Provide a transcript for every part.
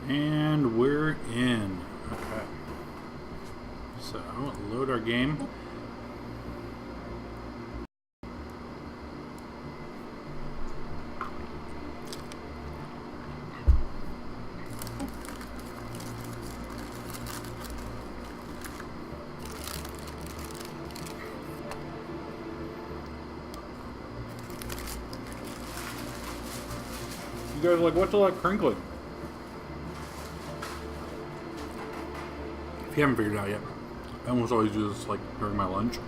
And we're in. Okay. So, load our game. You guys are like, what's all that crinkling? If you haven't figured it out yet, I almost always do this like during my lunch.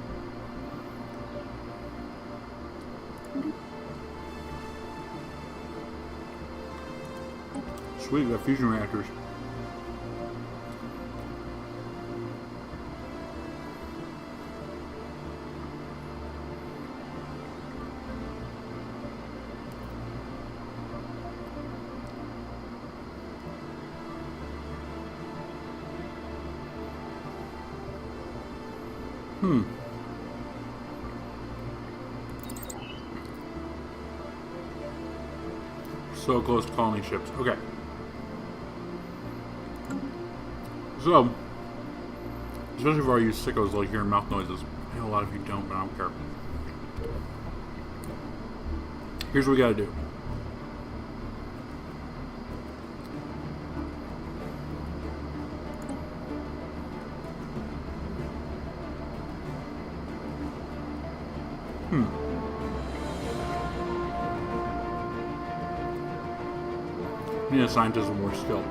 Sweet, we got fusion reactors. So close to colony ships. Okay. So, especially for all you sickos like hearing mouth noises. I know a lot of you don't, but I don't care. Here's what we gotta do. We need a scientist with more skill.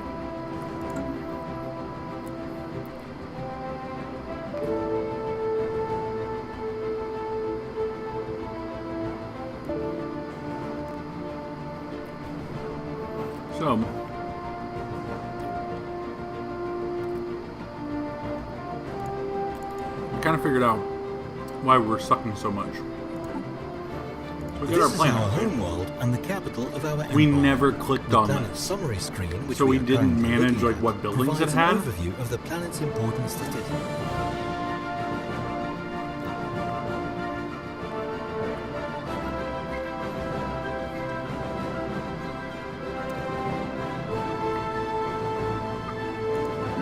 So, I kind of figured out why we're sucking so much. So we got our This is planet. our homeworld and the capital of our empire. We never clicked The on planet this. summary screen, which So we are didn't currently manage, looking like, at, what buildings it provides had? an overview of the planet's important statistics.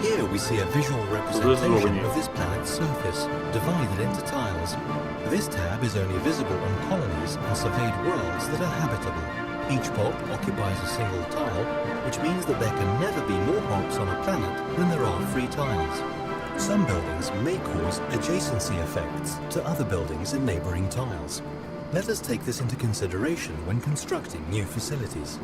Here we see a visual what we representation need. of this planet's surface, divided into tiles. This tab is only visible on colonies and surveyed worlds that are habitable. Each pop occupies a single tile, which means that there can never be more pops on a planet than there are free tiles. Some buildings may cause adjacency effects to other buildings in neighboring tiles. Let us take this into consideration when constructing new facilities.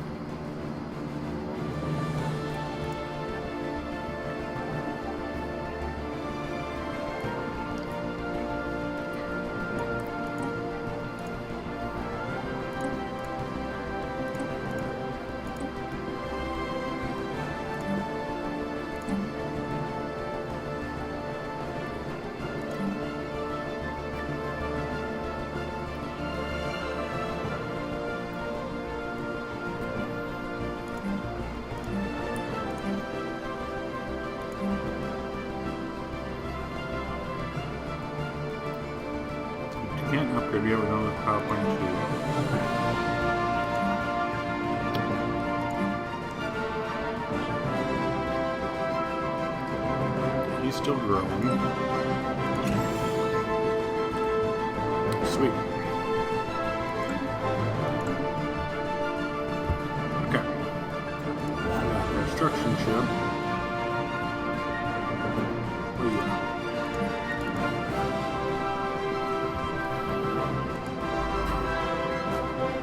You can't upgrade. We ever done with power plant 2. He's still growing. Sweet. Okay. Construction ship. Oh yeah.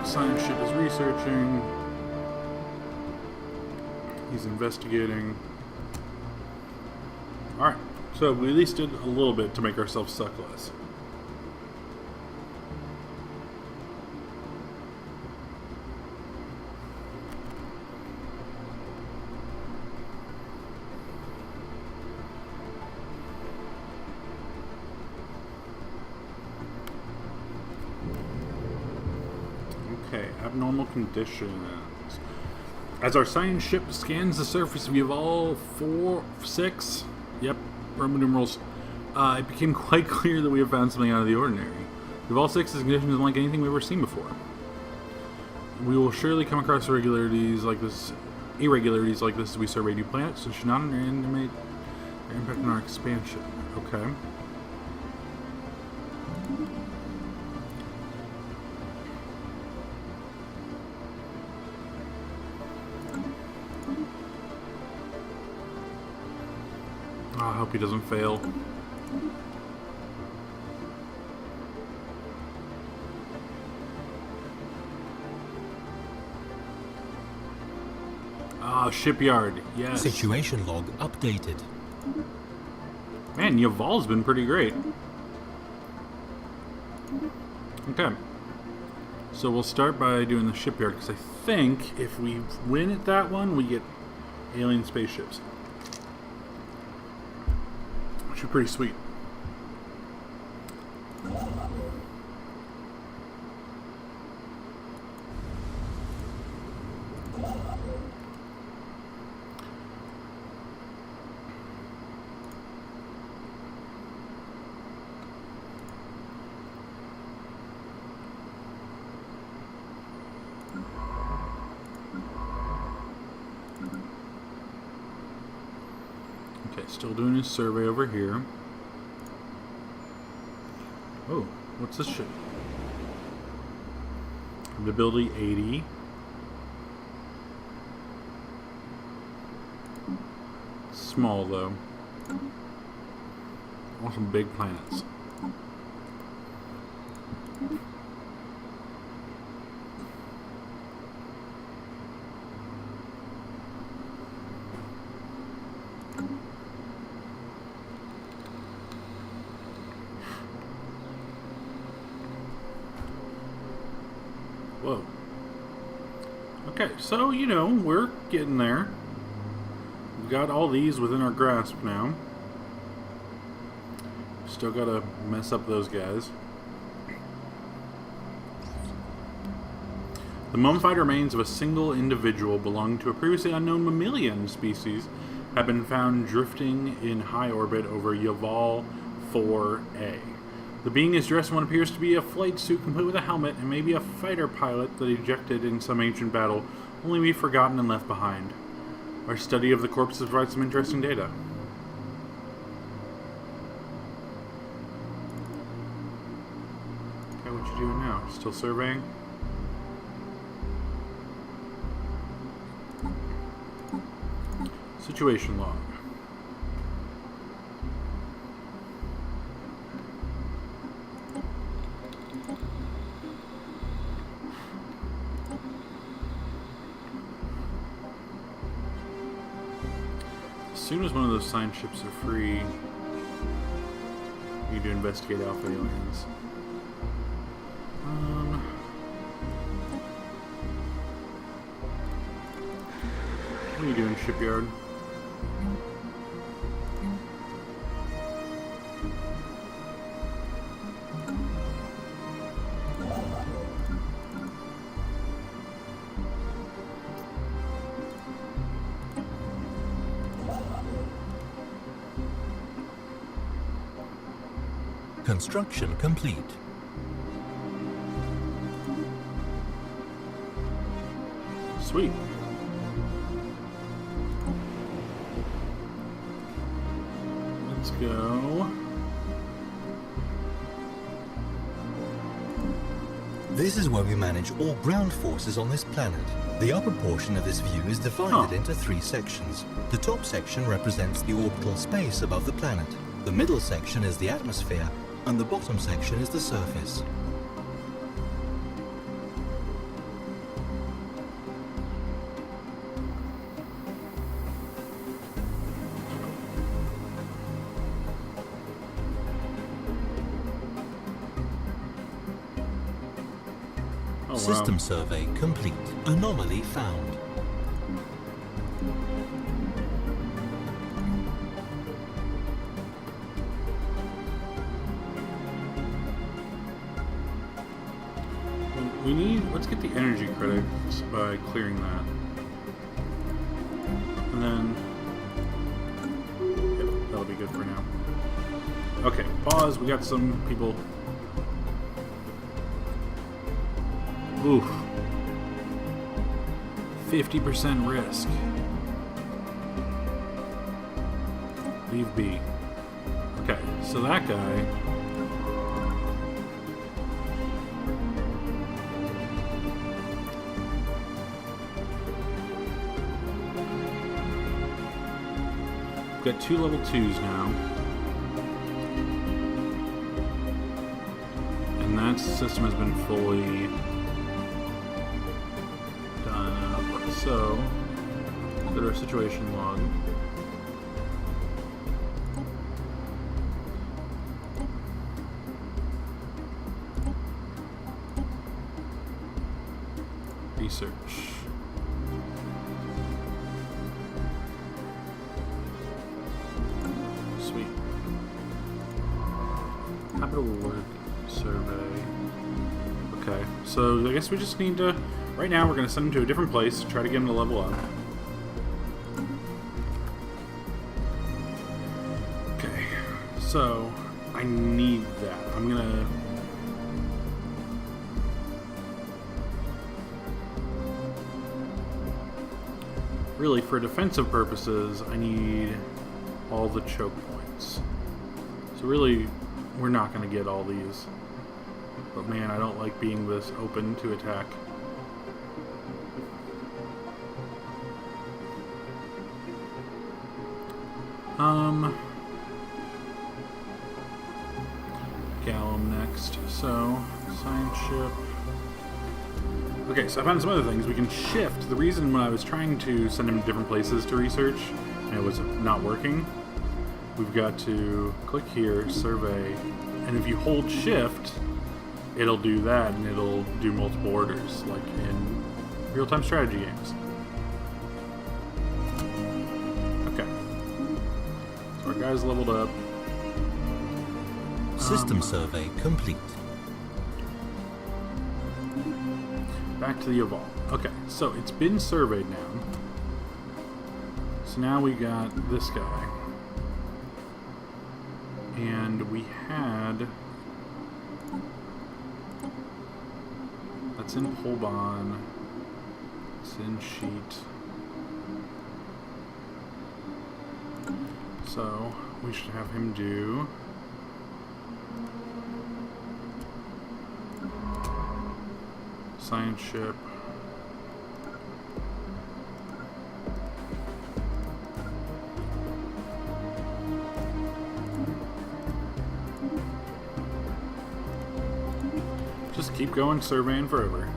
Science ship is researching. He's investigating. Alright, so we at least did a little bit to make ourselves suck less. Okay, abnormal conditions. As our science ship scans the surface of all 6, yep, Roman numerals, it became quite clear that we have found something out of the ordinary. If all 6 conditions anything we've ever seen before. We will surely come across irregularities like this Irregularities like this as we survey new planets, so should not underestimate their impact on our expansion. Okay. Oh, I hope he doesn't fail. Ah, shipyard. Yes. Situation log updated. Man, Yaval's been pretty great. Okay. So we'll start by doing the shipyard, because I think if we win at that one, we get alien spaceships. Which would be pretty sweet. Okay, still doing his survey over here. Oh, what's this ship? Ability 80. Small though. Want some big planets. Whoa. Okay, so, you know, we're getting there. We've got all these within our grasp now. Still gotta mess up those guys. The mummified remains of a single individual belonging to a previously unknown mammalian species have been found drifting in high orbit over Yaval 4A. The being is dressed in what appears to be a flight suit complete with a helmet and maybe a fighter pilot that ejected in some ancient battle, only to be forgotten and left behind. Our study of the corpses provides some interesting data. Okay, what you doing now? Still surveying? Situation log. As soon as one of those signed ships are free, we need to investigate alpha aliens. What are you doing, shipyard? Construction complete. Sweet. Let's go. This is where we manage all ground forces on this planet. The upper portion of this view is divided into 3 sections. The top section represents the orbital space above the planet. The middle section is the atmosphere, and the bottom section is the surface. Oh, wow. System survey complete. Anomaly found. We need, let's get the energy credits by clearing that. And then, yep, that'll be good for now. Okay, pause, we got some people. Oof. 50% risk. Leave B. Okay, so that guy. We've got 2 level 2s now. And that system has been fully done up. So, go to our situation log. Research. Sweet. Habitable work survey. Okay, so I guess we just need to. Right now, we're going to send him to a different place to try to get him to level up. Okay, so I need that. I'm going to. Really, for defensive purposes, I need all the choke points. So really, we're not going to get all these. But man, I don't like being this open to attack. Gallum next. So, science ship. Okay, so I found some other things. We can shift. The reason when I was trying to send him to different places to research, and it was not working, we've got to click here, survey, and if you hold shift, it'll do that, and it'll do multiple orders, like in real-time strategy games. Okay. So our guy's leveled up. System survey complete. Back to the Evolve. Okay, so it's been surveyed now. So now we got this guy. And we had... That's in Polbon. It's in Sheet. So we should have him do... Science ship. Just keep going, surveying forever.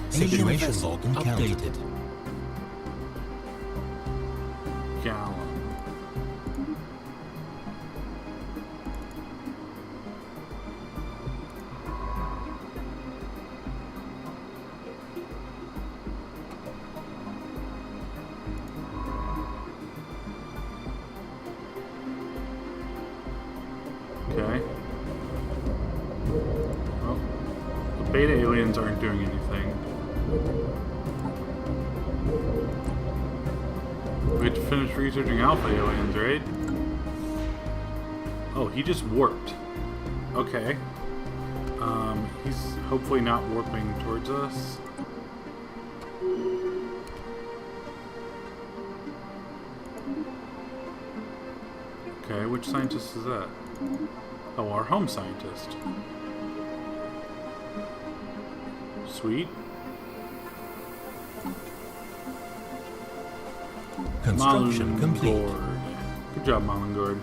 Situation log encountered. Gallon. Okay. Well, the beta aliens aren't doing anything. We have to finish researching alpha aliens, right? Oh, he just warped. Okay. He's hopefully not warping towards us. Okay, which scientist is that? Oh, our home scientist. Sweet. Construction complete. Malingord. Good job, Malingord.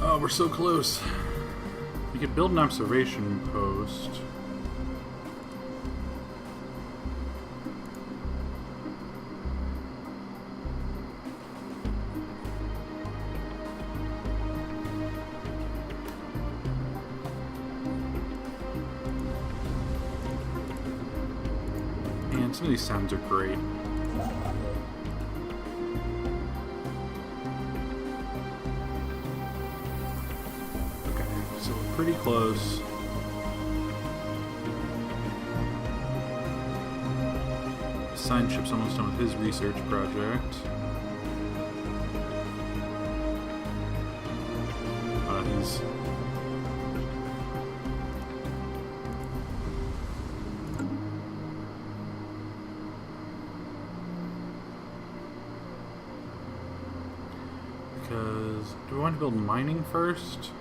Oh, we're so close. We could build an observation post. Man, some of these sounds are great. pretty close. Science ship's almost done with his research project. He's... Because... Do we want to build mining first?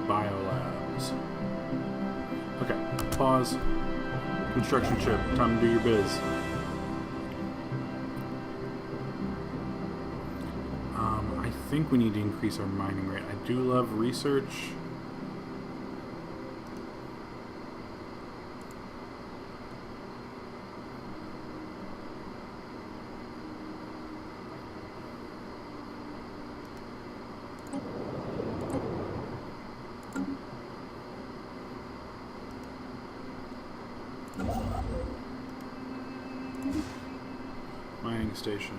Biolabs. Okay, pause. Construction ship, time to do your biz. I think we need to increase our mining rate. I do love research. Mining station.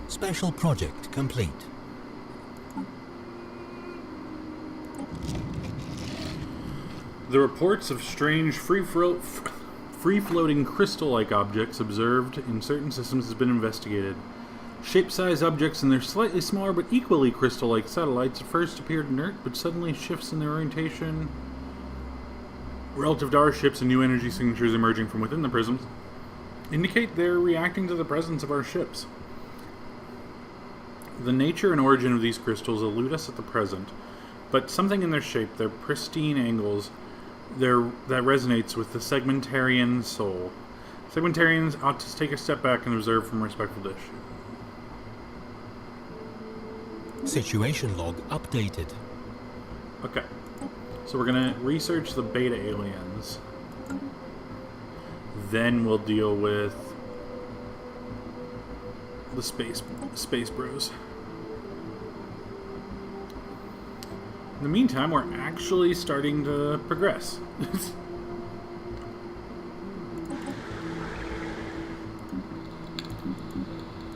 Special project complete. The reports of strange free-floating crystal-like objects observed in certain systems has been investigated. Shape-sized objects and their slightly smaller but equally crystal-like satellites at first appeared inert, but suddenly shifts in their orientation relative to our ships and new energy signatures emerging from within the prisms indicate they're reacting to the presence of our ships. The nature and origin of these crystals elude us at the present, but something in their shape, their pristine angles, that resonates with the segmentarian soul. Segmentarians ought to take a step back and observe from respectful to issue. Situation log updated. Okay, so we're gonna research the beta aliens. Then we'll deal with the space bros. In the meantime, we're actually starting to progress.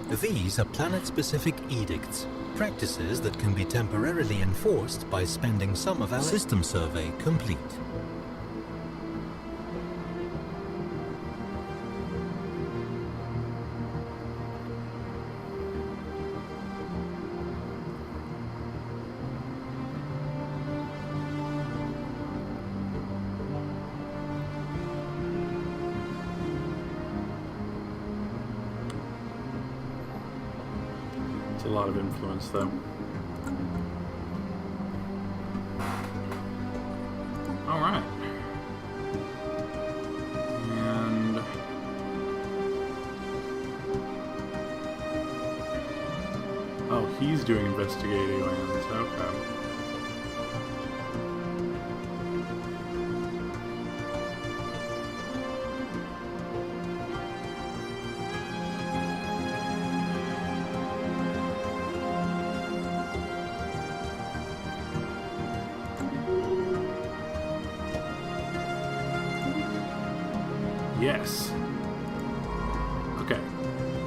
These are planet-specific edicts, practices that can be temporarily enforced by spending some of our system survey complete. It's a lot of influence, though. Alright. And... oh, he's doing investigate aliens. Okay. Yes. Okay.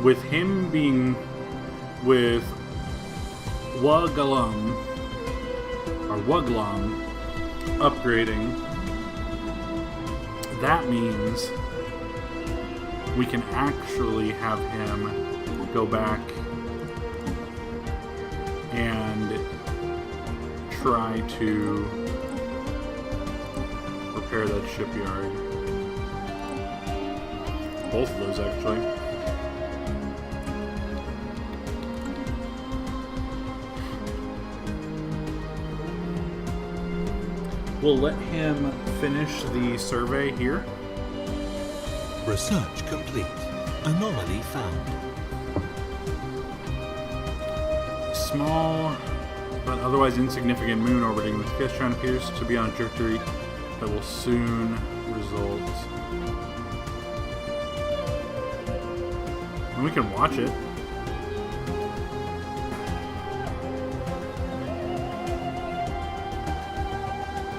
With him being with Wuglum upgrading, that means we can actually have him go back and try to repair that shipyard. Both of those, actually. We'll let him finish the survey here. Research complete. Anomaly found. Small, but otherwise insignificant moon orbiting the Sketchtron appears to be on a trajectory that will soon result. And we can watch it.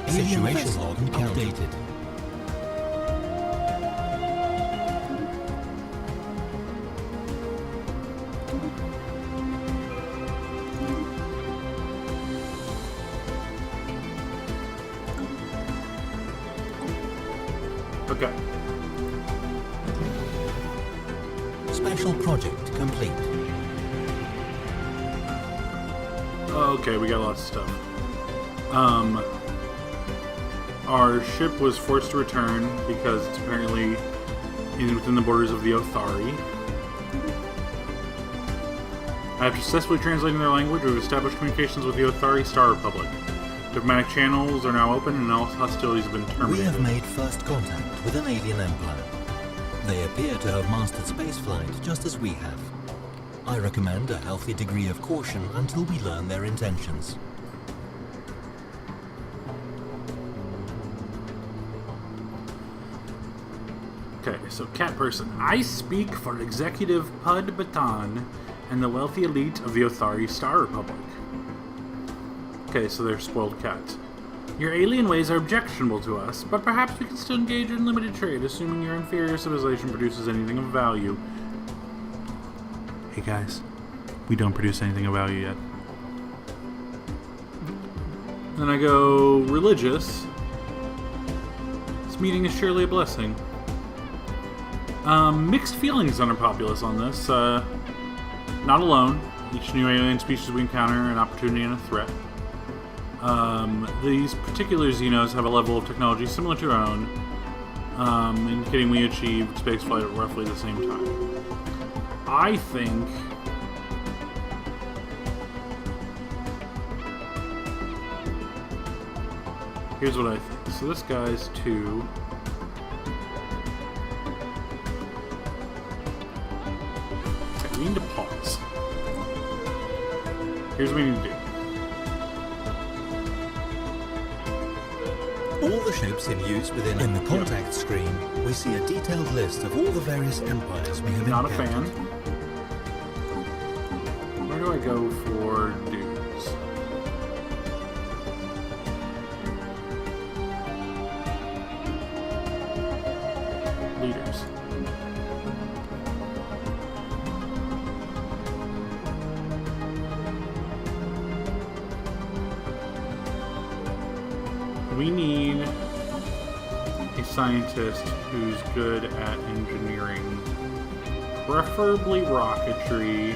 Situation log updated. Okay. Special project complete. Okay, we got lots of stuff. Our ship was forced to return because it's apparently within the borders of the Othari. After successfully translating their language, we've established communications with the Othari Star Republic. Diplomatic channels are now open and all hostilities have been terminated. We have made first contact with an alien empire. They appear to have mastered spaceflight just as we have. I recommend a healthy degree of caution until we learn their intentions. Okay, so cat person. I speak for Executive Pud Batan and the wealthy elite of the Othari Star Republic. Okay, so they're spoiled cats. Your alien ways are objectionable to us, but perhaps we can still engage in limited trade, assuming your inferior civilization produces anything of value. Hey guys, we don't produce anything of value yet. Then I go religious. This meeting is surely a blessing. Mixed feelings on our populace on this. Not alone. Each new alien species we encounter an opportunity and a threat. These particular Xenos have a level of technology similar to our own, indicating we achieved spaceflight at roughly the same time. I think here's what I think. So this guy's 2. Okay, we need to pause. Here's what we need to do. All the ships in use in the contact screen, we see a detailed list of all the various empires we have Not a encountered. fan. Where do I go for dudes? Leaders. We need a scientist who's good at engineering, preferably rocketry.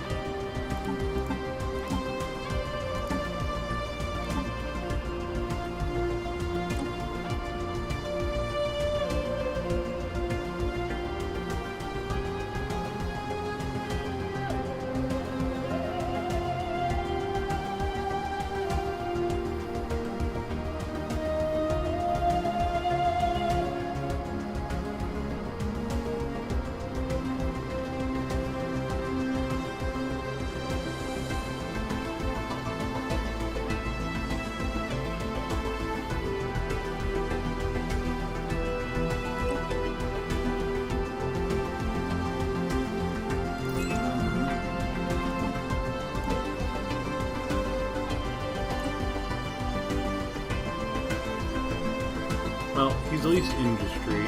Well, he's at least industry.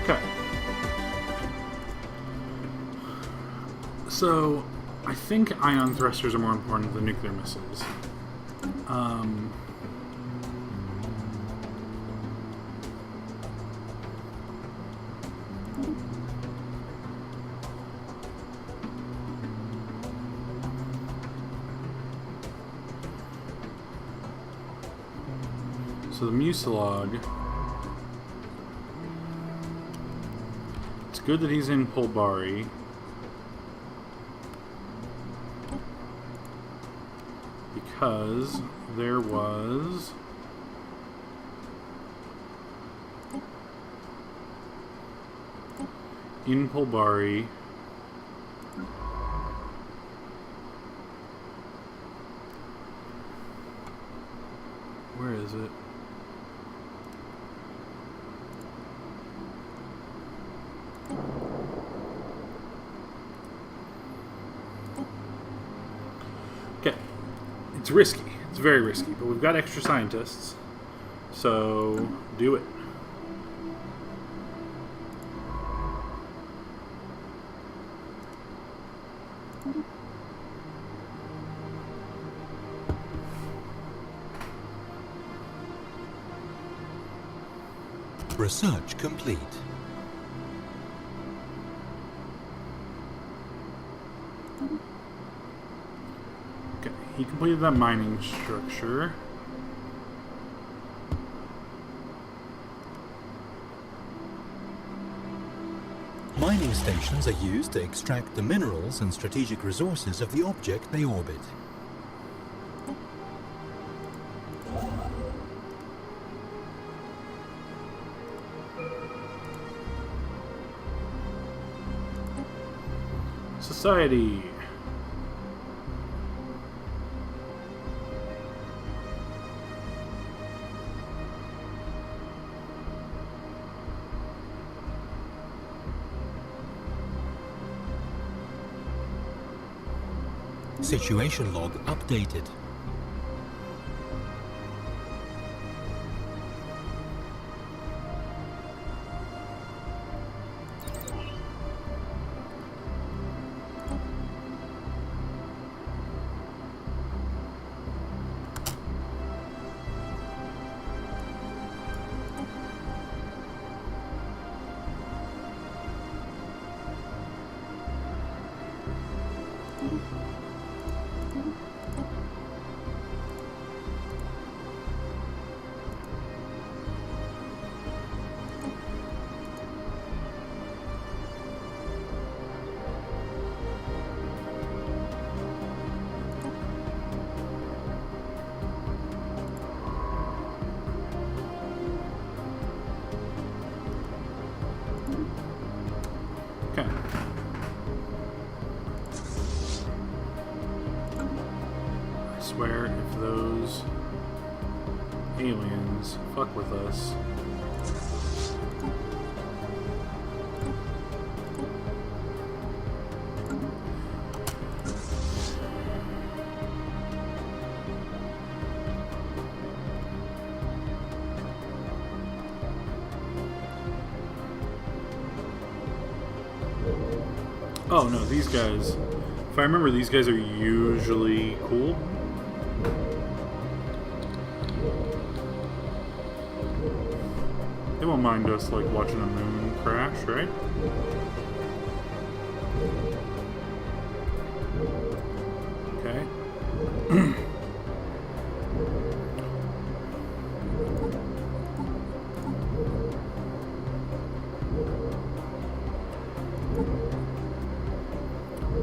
Okay. So, I think ion thrusters are more important than nuclear missiles. So the Mucilog, it's good that he's in Polbari. Because there was in Polbari where is it? It's risky. It's very risky, but we've got extra scientists, so do it. Research complete. Okay, he completed that mining structure. Mining stations are used to extract the minerals and strategic resources of the object they orbit. Society. Situation log updated. Okay. I swear if those aliens fuck with us. Oh no, these guys, if I remember, these guys are usually cool. They won't mind us like watching a moon crash, right? Okay.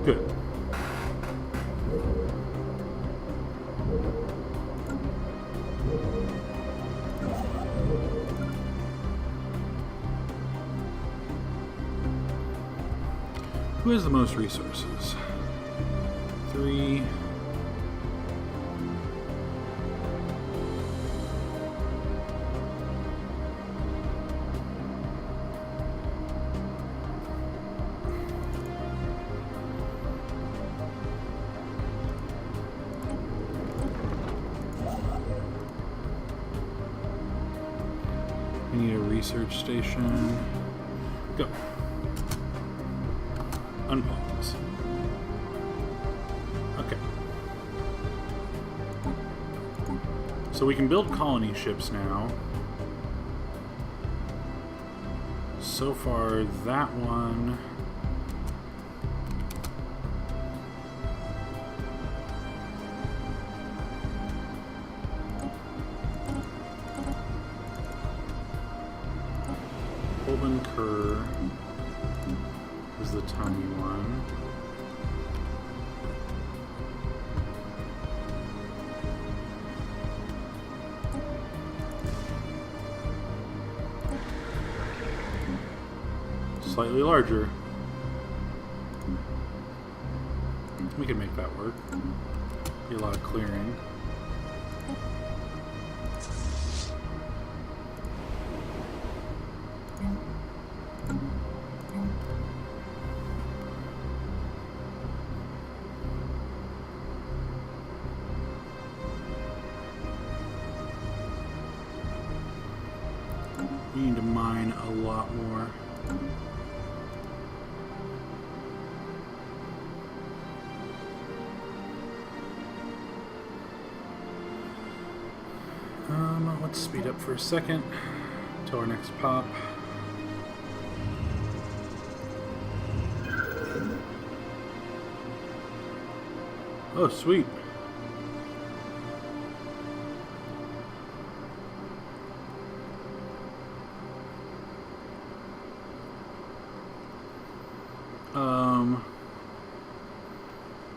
Good. Who has the most resources? 3. We need a research station. Go. Unpause. Okay. So we can build colony ships now. So far, that one... Holden Kerr is the tiny one. Slightly larger. We can make that work. Be a lot of clearing. We need to mine a lot more. Let's speed up for a second till our next pop. Oh, sweet.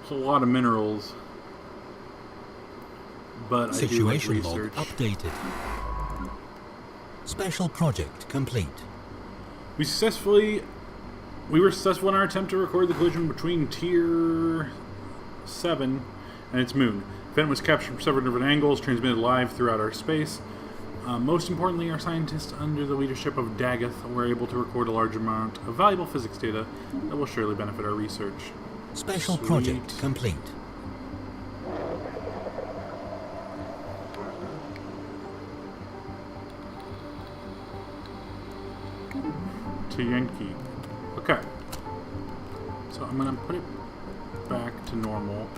It's a lot of minerals, but Situation I do like log research. updated. Special project complete. We were successful in our attempt to record the collision between Tier 7 and its moon. The event was captured from several different angles, transmitted live throughout our space. Most importantly, our scientists, under the leadership of Daggett, were able to record a large amount of valuable physics data that will surely benefit our research. Special Sweet. project complete. To Yankee. Okay. So I'm gonna put it back to normal.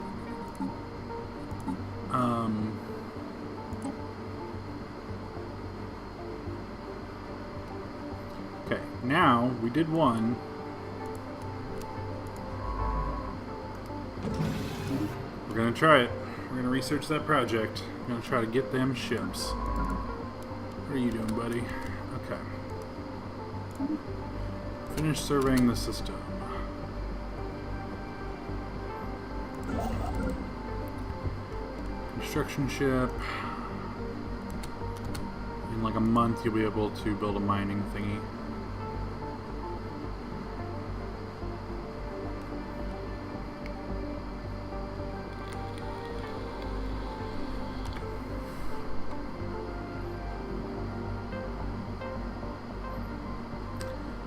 Okay, now we did one. We're gonna try it. We're gonna research that project. We're gonna try to get them ships. What are you doing, buddy? Okay. Finish surveying the system. Construction ship. In like a month, you'll be able to build a mining thingy.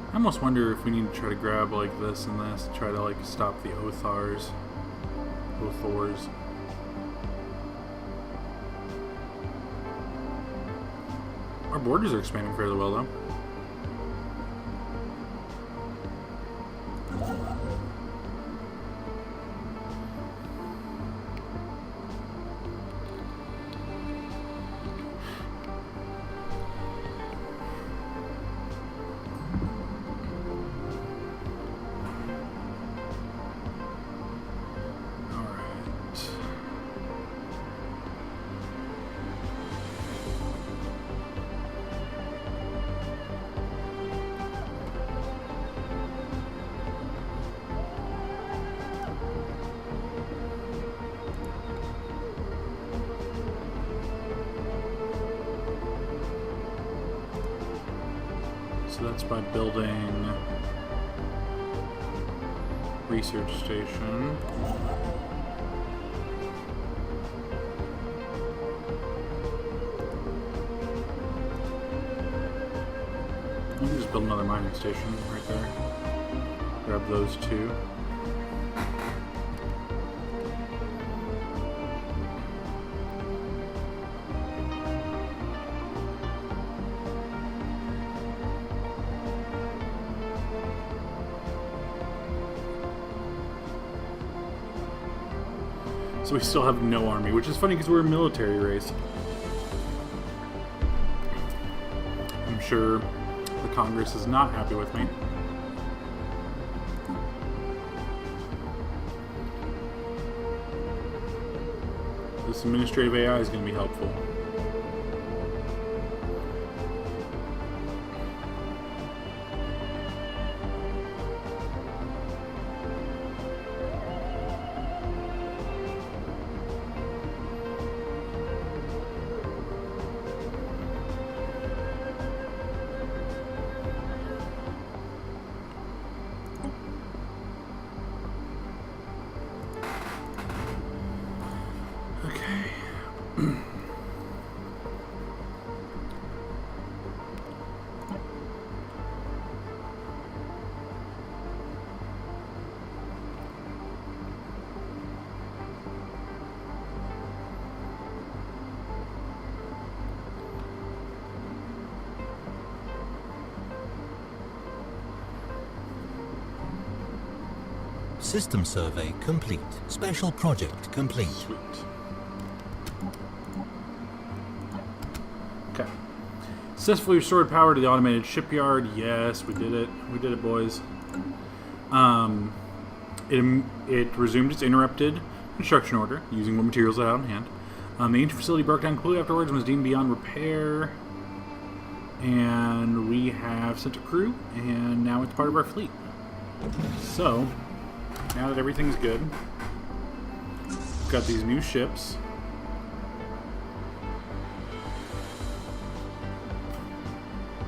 I almost wonder if we need to try to grab like this and this, try to like stop the Othors. Our borders are expanding fairly well though. So that's by building research station. Let me just build another mining station right there. Grab those two. So we still have no army, which is funny because we're a military race. I'm sure the Congress is not happy with me. This administrative AI is going to be helpful. System survey complete. Special project complete. Sweet. Okay. Successfully restored power to the automated shipyard. Yes, we did it. We did it, boys. It resumed its interrupted construction order using what materials it had on hand. The ancient facility broke down completely afterwards and was deemed beyond repair. And we have sent a crew, and now it's part of our fleet. So, now that everything's good, we've got these new ships.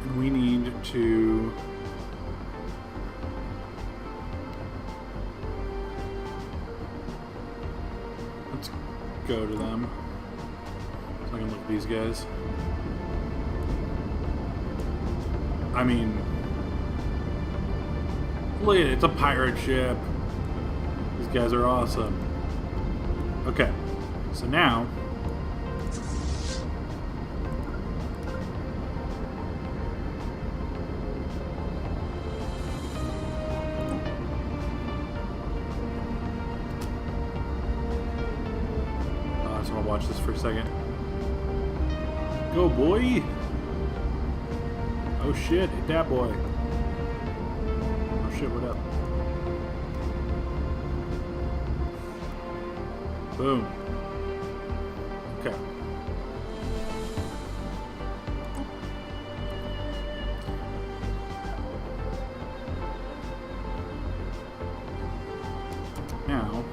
And we need to... let's go to them. So I can look at these guys. I mean, look at it, it's a pirate ship. These guys are awesome. Okay, so now I just want to watch this for a second. Go, boy! Oh shit, hit that boy. Oh shit, what up? Boom. Okay. Now,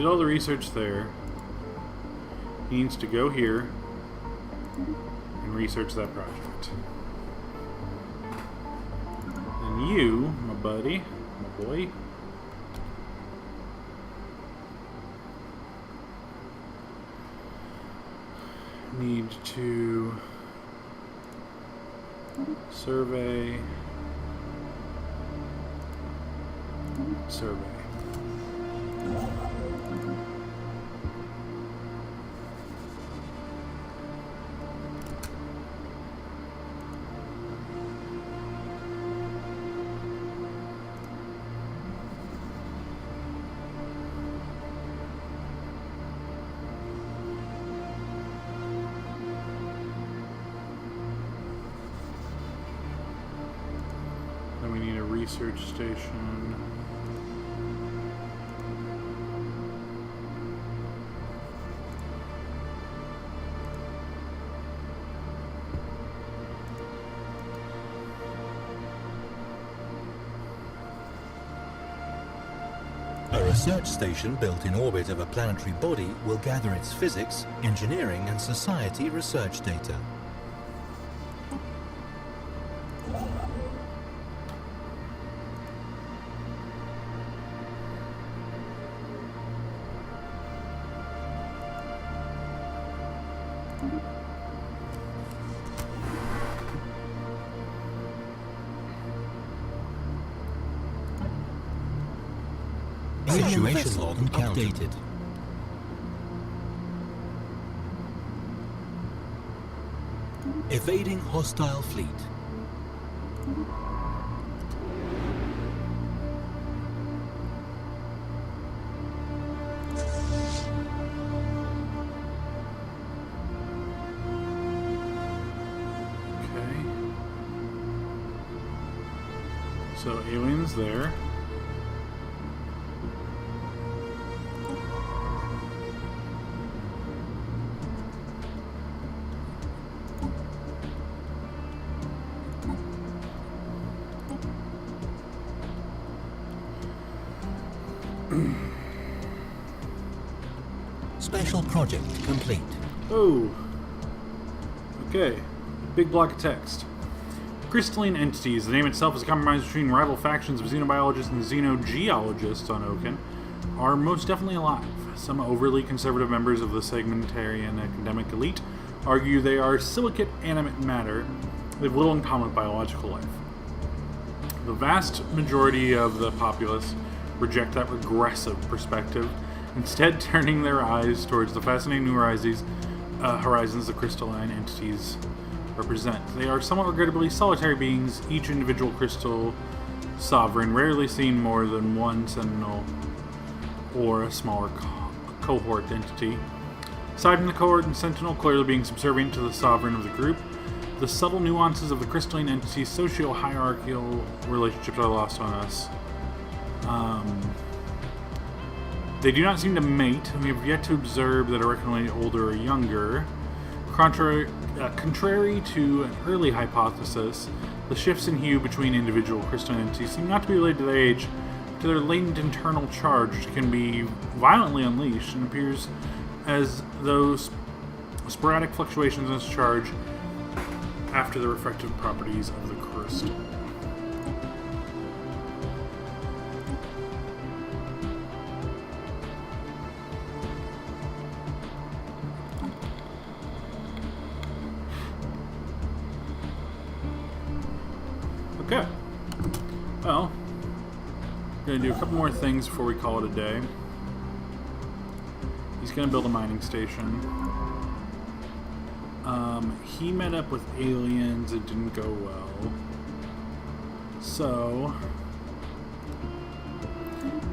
did all the research there. He needs to go here and research that project. And you, my buddy, my boy, need to survey. Then we need a research station. A research station built in orbit of a planetary body will gather its physics, engineering, and society research data. Situation log updated. Evading hostile fleet. Okay. So aliens there. Special project complete. Oh. Okay. Big block of text. Crystalline entities. The name itself is a compromise between rival factions of xenobiologists and xenogeologists on Oaken, are most definitely alive. Some overly conservative members of the segmentarian academic elite argue they are silicate animate matter. They have little in common with biological life. The vast majority of the populace reject that regressive perspective, instead turning their eyes towards the fascinating new horizons the crystalline entities represent. They are somewhat regrettably solitary beings, each individual crystal sovereign, rarely seen more than one sentinel or a smaller cohort entity. Aside from the cohort and sentinel clearly being subservient to the sovereign of the group, the subtle nuances of the crystalline entity's socio-hierarchical relationships are lost on us. They do not seem to mate, and we have yet to observe that are reckonably older or younger. Contrary to an early hypothesis, the shifts in hue between individual crystalline entities seem not to be related to their age, to their latent internal charge, which can be violently unleashed, and appears as those sporadic fluctuations in its charge after the refractive properties of the crystal. Okay. Well, I'm going to do a couple more things before we call it a day. He's going to build a mining station. He met up with aliens. It didn't go well. So,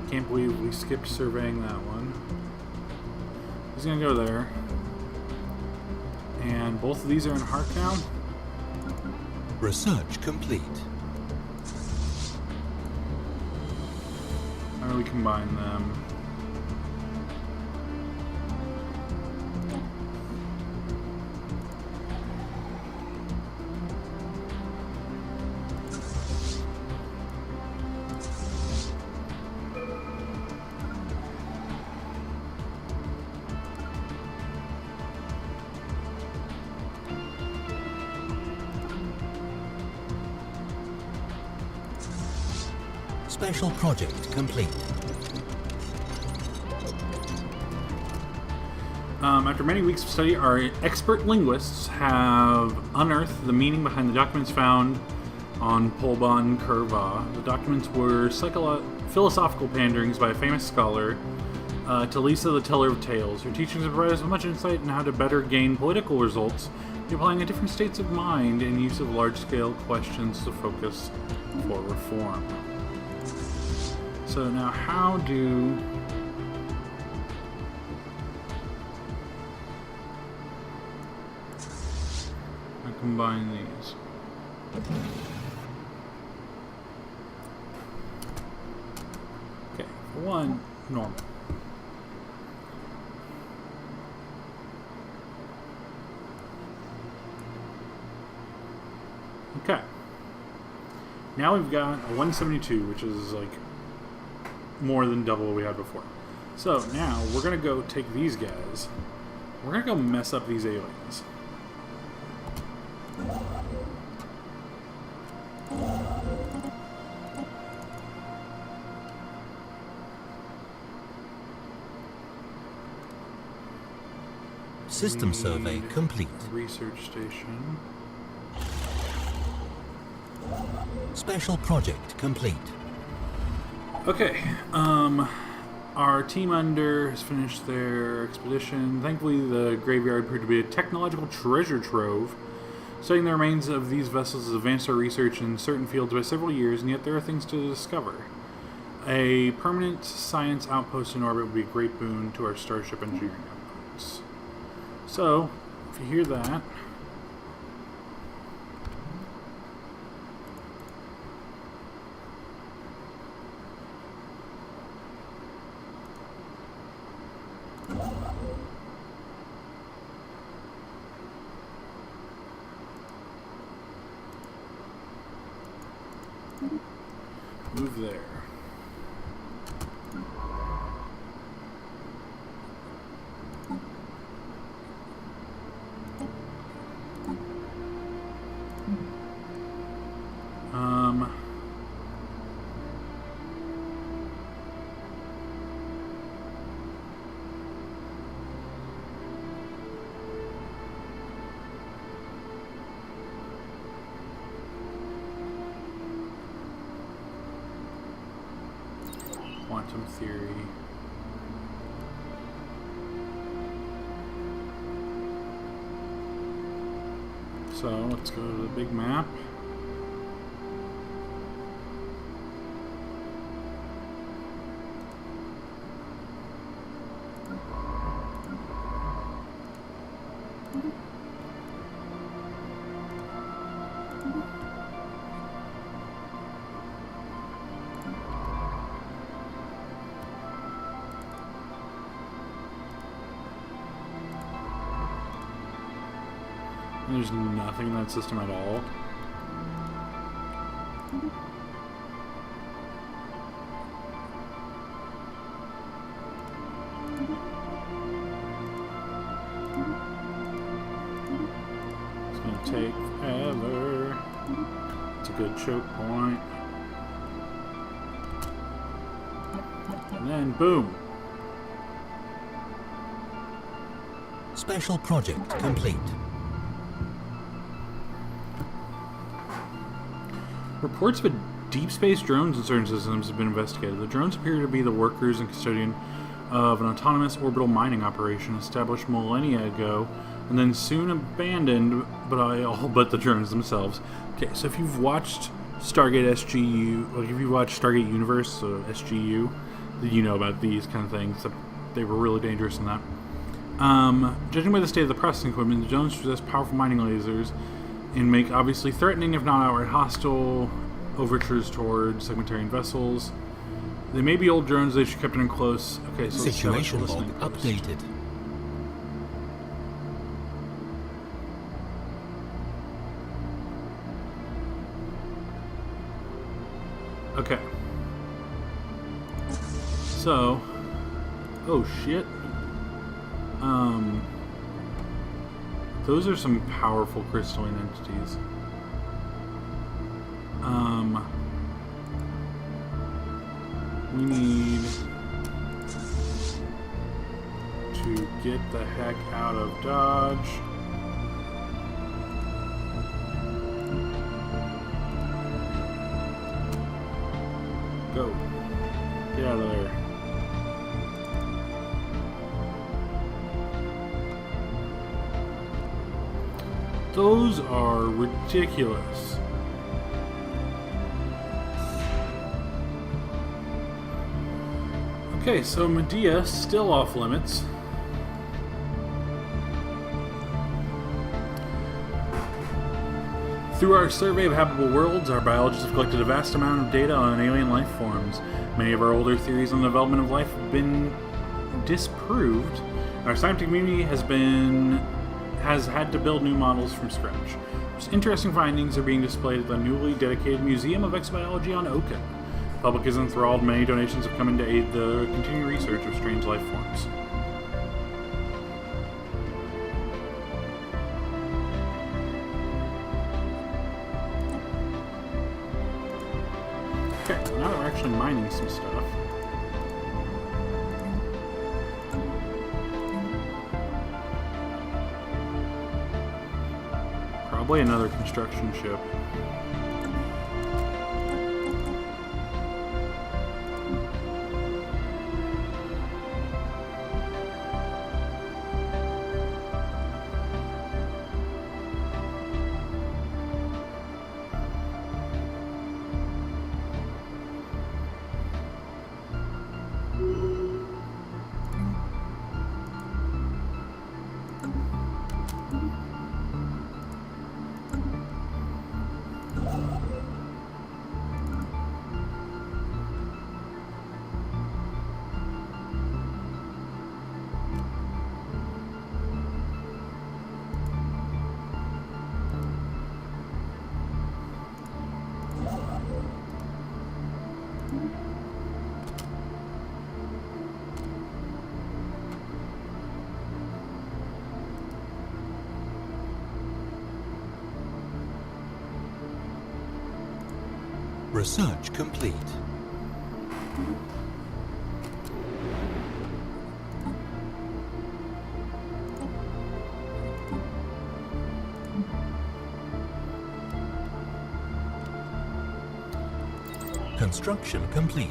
can't believe we skipped surveying that one. He's going to go there. And both of these are in Hark now. Research complete. How do we combine them? Special project complete. After many weeks of study, our expert linguists have unearthed the meaning behind the documents found on Polban Curva. The documents were philosophical panderings by a famous scholar, to Lisa the Teller of Tales. Her teachings have provided us with much insight on how to better gain political results, applying at different states of mind and use of large-scale questions to focus for reform. So now how do I combine these? Okay, for one, normal. Okay. Now we've got a 172, which is like more than double what we had before. So now we're gonna go take these guys. We're gonna go mess up these aliens. System survey complete. Research station. Special project complete. Okay, our team under has finished their expedition. Thankfully, the graveyard proved to be a technological treasure trove. Studying the remains of these vessels has advanced our research in certain fields by several years, and yet there are things to discover. A permanent science outpost in orbit would be a great boon to our starship engineering efforts. So, if you hear that, move there. quantum theory. So let's go to the big map. There's nothing in that system at all. It's gonna take forever. It's a good choke point. And then boom. Special project complete. Reports of a deep space drones in certain systems have been investigated. The drones appear to be the workers and custodian of an autonomous orbital mining operation established millennia ago and then soon abandoned by all but the drones themselves. Okay, so if you've watched Stargate SGU, like if you've watched Stargate Universe, so SGU, then you know about these kind of things. They were really dangerous in that. Judging by the state of the processing equipment, the drones possess powerful mining lasers and make obviously threatening, if not outright hostile, overtures toward segmentarian vessels. They may be old drones, they should be kept in close. Okay, so situation log updated. Okay. So, oh shit. Those are some powerful crystalline entities. We need to get the heck out of Dodge. Go. Get out of there. Those are ridiculous. Okay, so Medea still off limits. Through our survey of habitable worlds, our biologists have collected a vast amount of data on alien life forms. Many of our older theories on the development of life have been disproved. Our scientific community has had to build new models from scratch. These interesting findings are being displayed at the newly dedicated Museum of Exobiology on Oaken. The public is enthralled. Many donations have come in to aid the continued research of strange life forms. Okay, now that we're actually mining some stuff. Probably another construction ship. Research complete. Construction complete.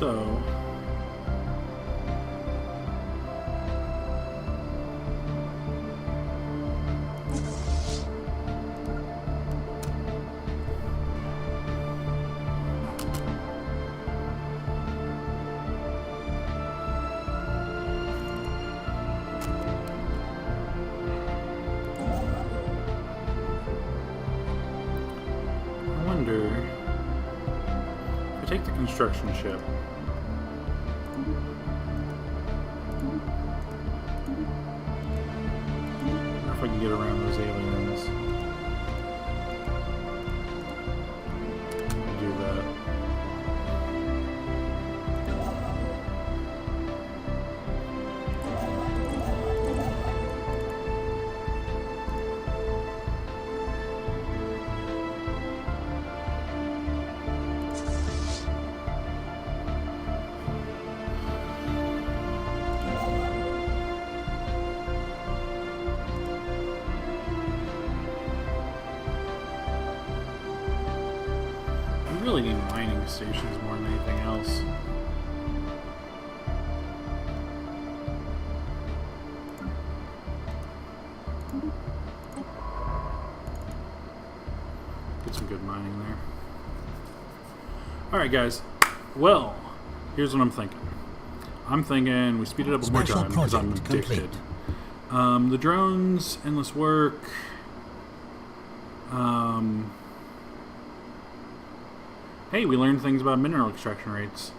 So... take the construction ship. I don't know if I can get around those aliens. Do that. Really need mining stations more than anything else. Get some good mining there. Alright guys, well, here's what I'm thinking. I'm thinking we speed it up one more time because I'm addicted. The drones, endless work. Hey, we learned things about mineral extraction rates.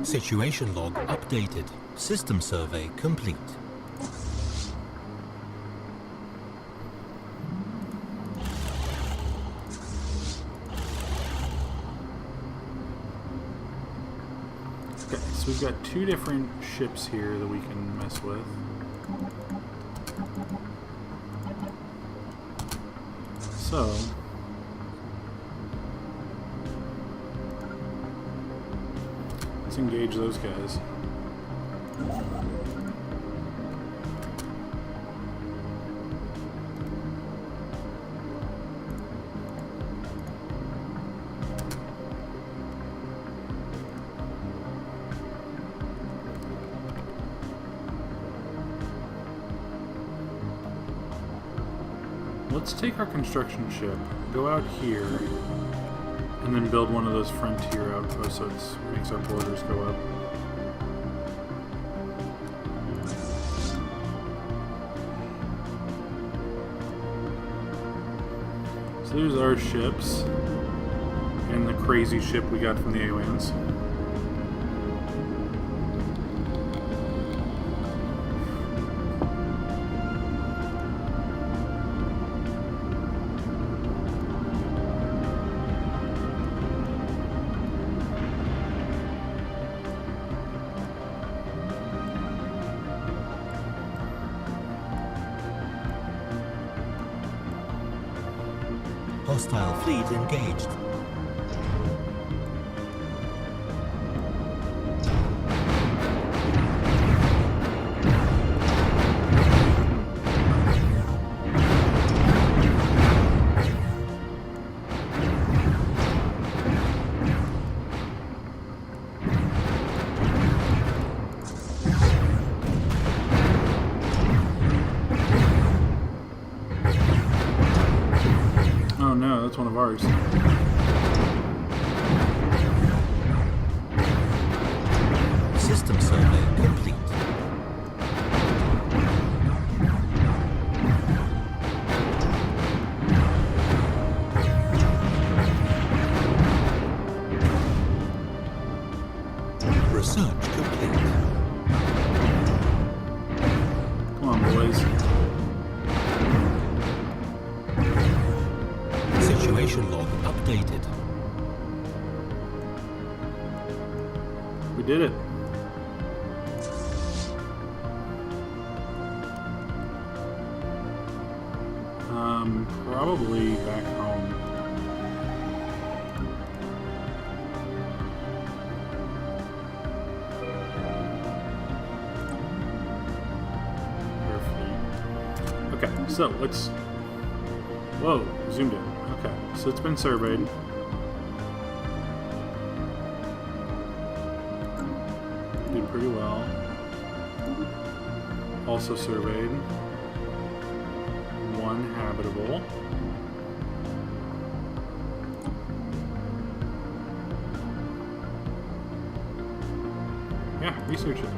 Situation log updated. System survey complete. Okay, so we've got two different ships here that we can mess with. So, let's engage those guys. Let's take our construction ship, go out here, and then build one of those frontier outposts so it makes our borders go up. So there's our ships, and the crazy ship we got from the aliens. Hostile fleet engaged. Oh no, that's one of ours. System survey complete. Research complete. Come on, boys. Situation log updated. We did it. Probably back home. Okay, so let's... Whoa, zoomed in. Okay, so it's been surveyed. Did pretty well. Also surveyed. One habitable. Yeah, research it.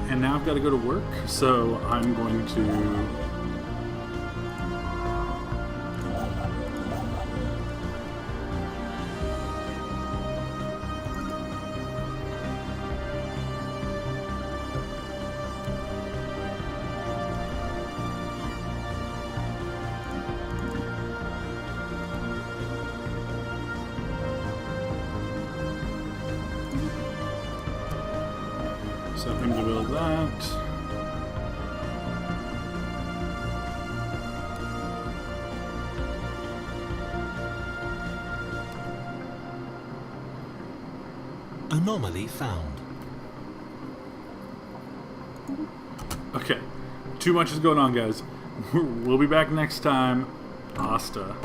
And now I've got to go to work, so I'm going to... set him to build that. Anomaly found. Okay, too much is going on, guys. We'll be back next time. Hasta.